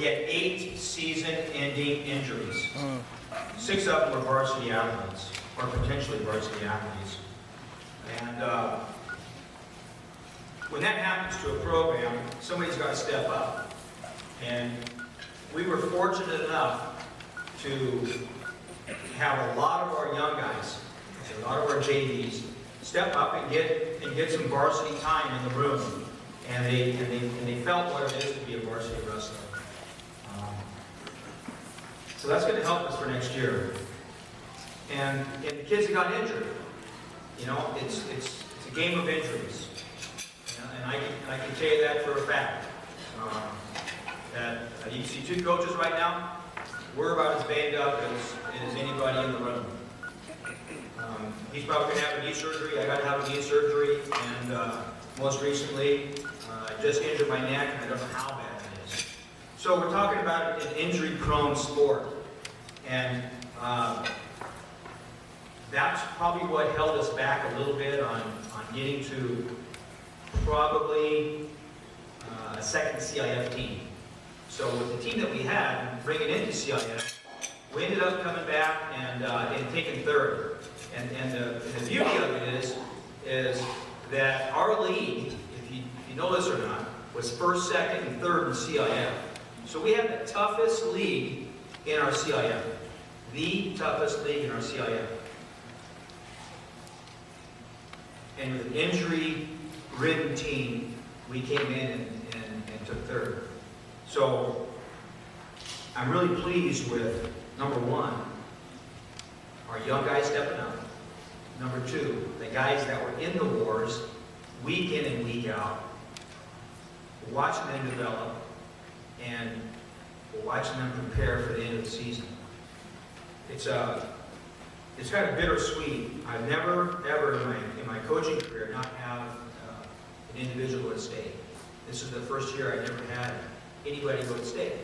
had 8 season-ending injuries. 6 of them were varsity athletes, or potentially varsity athletes. And when that happens to a program, somebody's got to step up. And we were fortunate enough to have a lot of our young guys, a lot of our JVs, step up and get some varsity time in the room. And they felt what it is to be a varsity wrestler. So that's going to help us for next year. And the kids that got injured, you know, it's a game of injuries. And I can tell you that for a fact. That you see 2 coaches right now, we're about as banged up as anybody in the room. He's probably going to have a knee surgery. I got to have a knee surgery, and most recently, I just injured my neck, and I don't know how bad it is. So we're talking about an injury-prone sport, and that's probably what held us back a little bit on getting to probably a second CIF team. So with the team that we had, bringing into CIF, we ended up coming back and taking 3rd. And the beauty of it is that our league, if you know this or not, was 1st, 2nd, and 3rd in CIF. So we have the toughest league in our CIF. The toughest league in our CIF. And with an injury-ridden team, we came in and took 3rd. So I'm really pleased with, number 1, our young guys stepping up. Number 2, the guys that were in the wars, week in and week out, watching them develop, and watching them prepare for the end of the season. It's kind of bittersweet. I've never, ever in my coaching career not have an individual go to state. This is the first year I never had anybody go to state,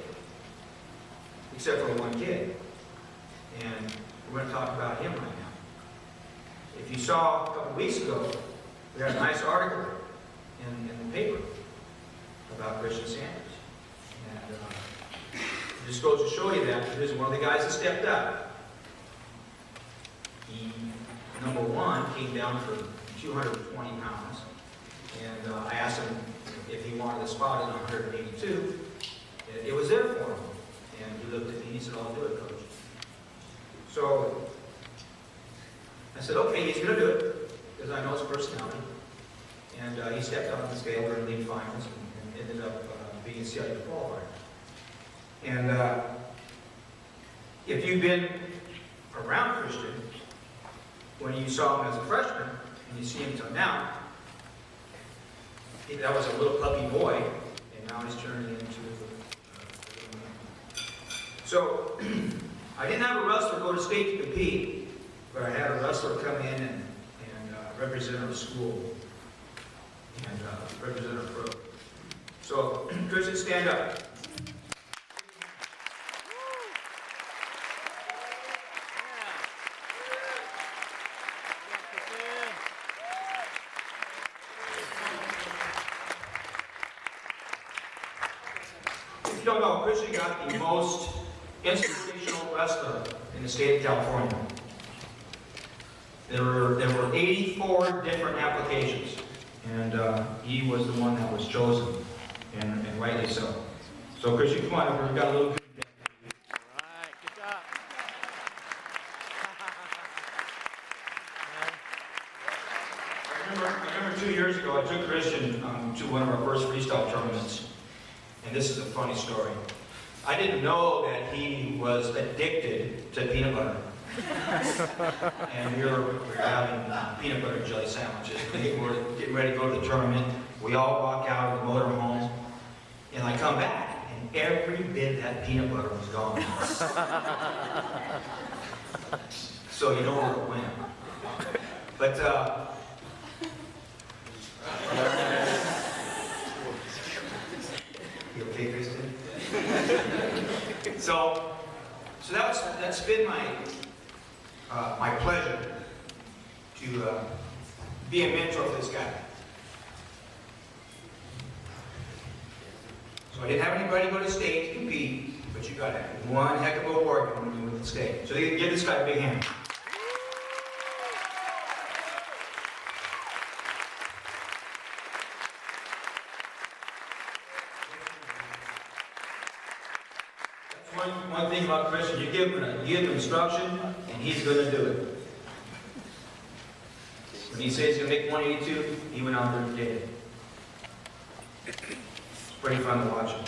except for 1 kid. And we're going to talk about him right now. If you saw a couple weeks ago, we had a nice article in the paper about Christian Sanders. And it just goes to show you that here's one of the guys that stepped up. He, number 1, came down from 220 pounds. And I asked him if he wanted a spot at 182. It was there for him. And he looked at me and he said, "I'll do it, Coach." So I said, okay, he's going to do it, because I know his personality. And he stepped up on the scale during league finals and ended up being a CIF qualifier. And if you've been around Christian, when you saw him as a freshman, and you see him till now, that was a little puppy boy, and now he's turning into a little man. So I didn't have a wrestler go to state to compete, but I had a wrestler come in and represent our school and represent our pro. So, Christian, stand up. If you don't know, Christian got the most inspirational wrestler in the state of California. There were 84 different applications, and he was the one that was chosen, and rightly so. So, Chris, you come on over. We've got a little. All right, good job. I remember 2 years ago, I took Christian to one of our first freestyle tournaments, and this is a funny story. I didn't know that he was addicted to peanut butter. And we were having peanut butter and jelly sandwiches. We're getting ready to go to the tournament. We all walk out of the motor home, and I come back, and every bit of that peanut butter was gone. So you know where it went. But you okay, Kristen? So that's been my pleasure to be a mentor for this guy. So So I didn't have anybody go to state to compete, but you got one heck of a award when you went to state. So give this guy a big hand. One thing about Christian, you give him instruction, and he's going to do it. When he says he's going to make 182, he went out there and did it. It's pretty fun to watch him.